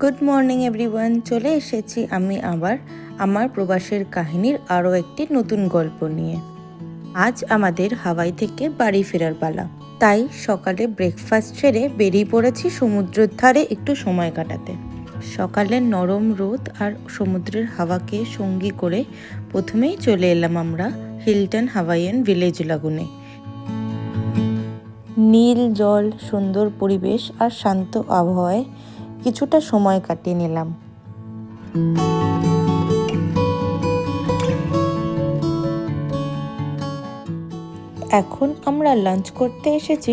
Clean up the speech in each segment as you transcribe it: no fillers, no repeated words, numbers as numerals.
Good morning everyone, চলে এসেছি আমি আবার আমার প্রবাসের কাহিনীর আরও একটি নতুন গল্প নিয়ে। আজ আমাদের হাওয়াই থেকে বাড়ি ফেরার পালা, তাই সকালে ব্রেকফাস্ট সেরে বেরিয়ে পড়েছি সমুদ্রের ধারে একটু সময় কাটাতে। সকালের নরম রোদ আর সমুদ্রের হাওয়াকে সঙ্গী করে প্রথমেই চলে এলাম আমরা হিলটন হাওয়াইয়ান ভিলেজ লাগুনে। নীল জল, সুন্দর পরিবেশ আর শান্ত আবহাওয়ায় কিছুটা সময় কাটিয়ে নিলাম। এখন আমরা লাঞ্চ করতে এসেছি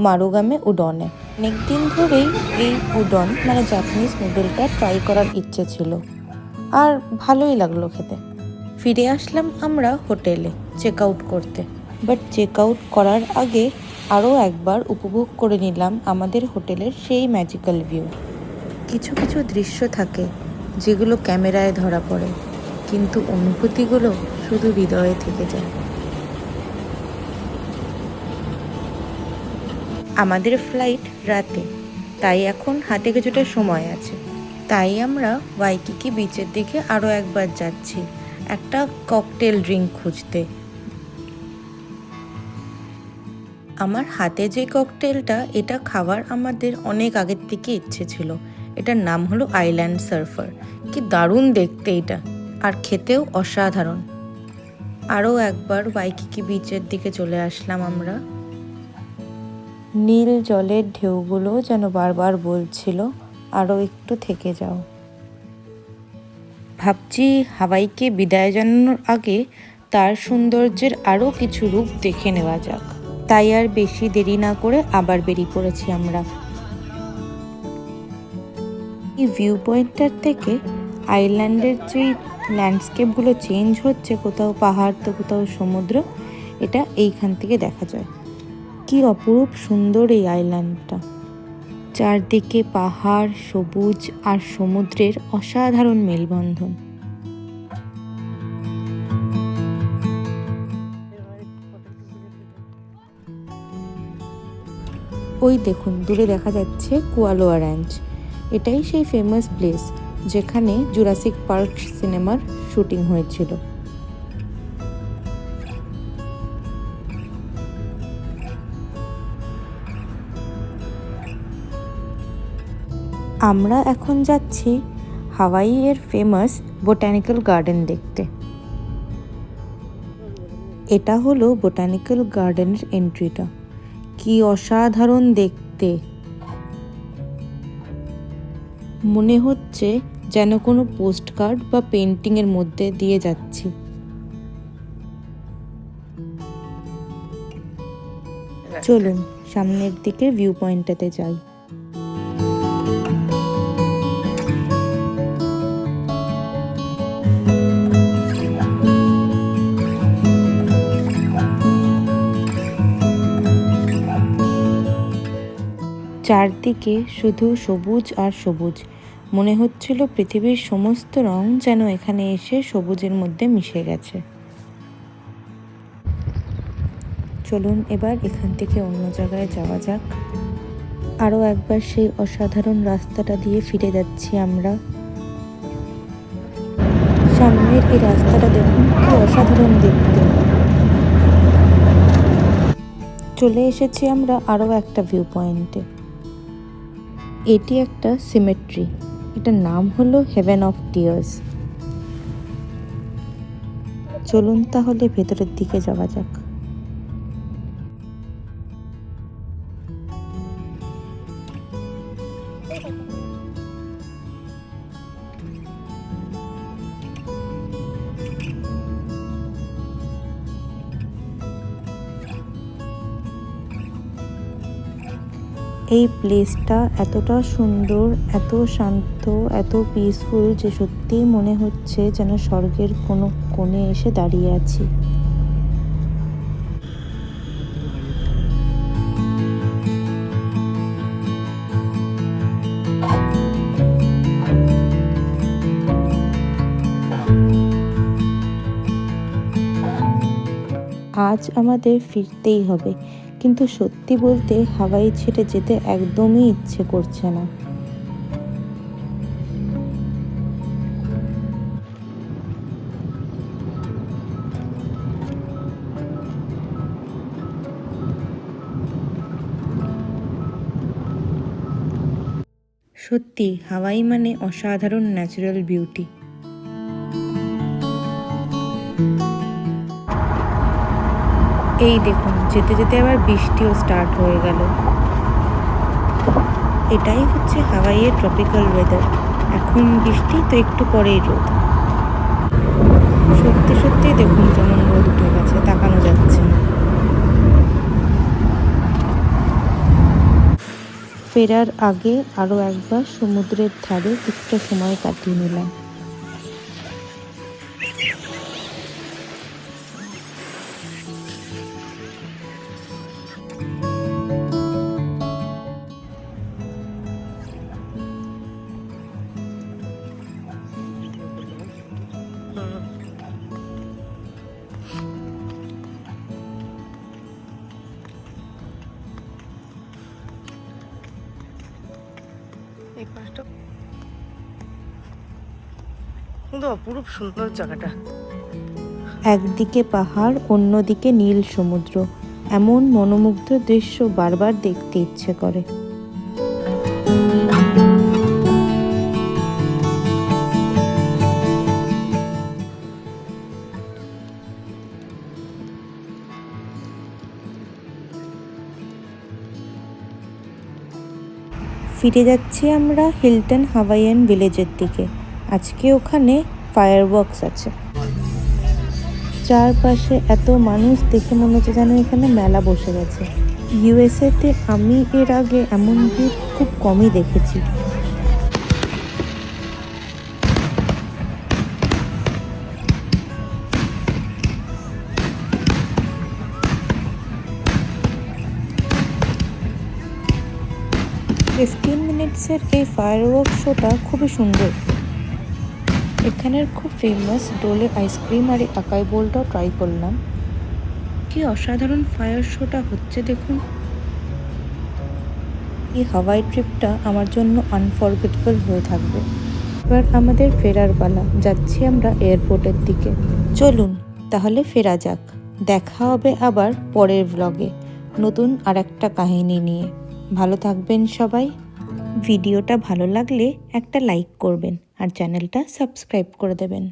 মারুগামে উডনে। অনেকদিন ধরেই এই উডন মানে জাপানিজ নুডলটা ট্রাই করার ইচ্ছে ছিল, আর ভালোই লাগলো খেতে। ফিরে আসলাম আমরা হোটেলে চেক আউট করতে, বাট চেক আউট করার আগে আরও একবার উপভোগ করে নিলাম আমাদের হোটেলের সেই ম্যাজিক্যাল ভিউ। কিছু কিছু দৃশ্য থাকে যেগুলো ক্যামেরায় ধরা পড়ে, কিন্তু অনুভূতিগুলো শুধু হৃদয়ে থেকে যায়। আমাদের ফ্লাইট রাতে, তাই এখন হাতে কিছুটা সময় আছে। তাই আমরা ওয়াইকিকি বিচের দিকে আরও একবার যাচ্ছি একটা ককটেল ড্রিঙ্ক খুঁজতে। আমার হাতে যে ককটেলটা, এটা খাওয়ার আমাদের অনেক আগের থেকে ইচ্ছে ছিল। এটার নাম হলো আইল্যান্ড সার্ফার। কি দারুণ দেখতে এটা, আর খেতেও অসাধারণ। আরও একবার ওয়াইকিকি বিচের দিকে চলে আসলাম আমরা। নীল জলের ঢেউগুলো যেন বারবার বলছিল আরও একটু থেকে যাও। ভাবছি হাওয়াইকে বিদায় জানানোর আগে তার সৌন্দর্যের আরও কিছু রূপ দেখে নেওয়া যাক। তাই আর বেশি দেরি না করে আবার বেরিয়ে পড়েছি আমরা। এই ভিউ পয়েন্টটার থেকে আইল্যান্ডের যে ল্যান্ডস্কেপগুলো চেঞ্জ হচ্ছে, কোথাও পাহাড় তো কোথাও সমুদ্র, এটা এইখান থেকে দেখা যায়। কি অপরূপ সুন্দর এই আইল্যান্ডটা, চারদিকে পাহাড়, সবুজ আর সমুদ্রের অসাধারণ মেলবন্ধন। ওই দেখুন দূরে দেখা যাচ্ছে কুয়ালোয়া র্যাঞ্চ। এটাই সেই ফেমাস প্লেস যেখানে জুরাসিক পার্ক সিনেমার শুটিং হয়েছিল। আমরা এখন যাচ্ছি হাওয়াইয়ের ফেমাস বোটানিক্যাল গার্ডেন দেখতে। এটা হলো বোটানিক্যাল গার্ডেনের এন্ট্রিটা। কি অসাধারণ দেখতে, মনে হচ্ছে যেন কোনো পোস্টকার্ড বা পেন্টিংয়ের মধ্যে দিয়ে যাচ্ছি। চলুন সামনের দিকে ভিউ পয়েন্টটাতে যাই। চারদিকে শুধু সবুজ আর সবুজ, মনে হচ্ছিল পৃথিবীর সমস্ত রং যেন এখানে এসে সবুজের মধ্যে মিশে গেছে। চলুন এবার এখান থেকে অন্য জায়গায় যাওয়া যাক। আরও একবার সেই অসাধারণ রাস্তাটা দিয়ে ফিরে যাচ্ছি আমরা। সামনের এই রাস্তাটা দেখুন, কি অসাধারণ দেখতে। চলে এসেছি আমরা আরও একটা ভিউ পয়েন্টে। এটি একটা সিমেট্রি, এটার নাম হলো হেভেন অফ টিয়ার্স। চলুন তাহলে ভেতরের দিকে যাওয়া যাক। এই প্লেসটা এতটা সুন্দর, এত শান্ত, এত পিসফুল যে সত্যিই মনে হচ্ছে যেন স্বর্গের কোনো কোণে এসে দাঁড়িয়ে আছি। আজ আমাদের ফিরতেই হবে, কিন্তু সত্যি বলতে হাওয়াই ছেড়ে যেতে একদমই ইচ্ছে করছে না। সত্যি হাওয়াই মানে অসাধারণ ন্যাচারাল বিউটি। এই দেখুন যেতে যেতে আবার বৃষ্টিও স্টার্ট হয়ে গেল। এটাই হচ্ছে হাওয়াইয়ের ট্রপিক্যাল ওয়েদার। এখন বৃষ্টি তো একটু পরেই রোদ। সত্যি সত্যি দেখুন যেমন রোদ উঠে গেছে, তাকানো যাচ্ছে না। ফেরার আগে আরও একবার সমুদ্রের ধারে কিছুটা সময় কাটিয়ে নিলাম। এই পাশটা কিন্তু অপরূপ সুন্দর জায়গাটা। একদিকে পাহাড়, অন্যদিকে নীল সমুদ্র। এমন মনোমুগ্ধ দৃশ্য বারবার দেখতে ইচ্ছে করে। ফিরে যাচ্ছি আমরা হিলটন হাওয়াইয়ান ভিলেজের দিকে। আজকে ওখানে ফায়ারওয়ার্কস আছে। চারপাশে এত মানুষ দেখে মনে হচ্ছে যেন এখানে মেলা বসে গেছে। ইউএসএতে আমি এর আগে এমন ভিড় খুব কমই দেখেছি। ফিফটিন মিনিটসের এই ফায়ারওয়ার্ক শোটা খুবই সুন্দর। এখানের খুব ফেমাস ডোলে আইসক্রিম আর এই আকাই বোলটাও ট্রাই করলাম। কি অসাধারণ ফায়ার শোটা হচ্ছে দেখুন। এই হাওয়াই ট্রিপটা আমার জন্য আনফরগেটেবল হয়ে থাকবে। এবার আমাদের ফেরার পালা, যাচ্ছি আমরা এয়ারপোর্টের দিকে। চলুন তাহলে ফেরা যাক। দেখা হবে আবার পরের ব্লগে নতুন আর একটা কাহিনী নিয়ে। ভালো থাকবেন সবাই। ভিডিওটা ভালো লাগলে একটা লাইক করবেন আর চ্যানেলটা সাবস্ক্রাইব করে দেবেন।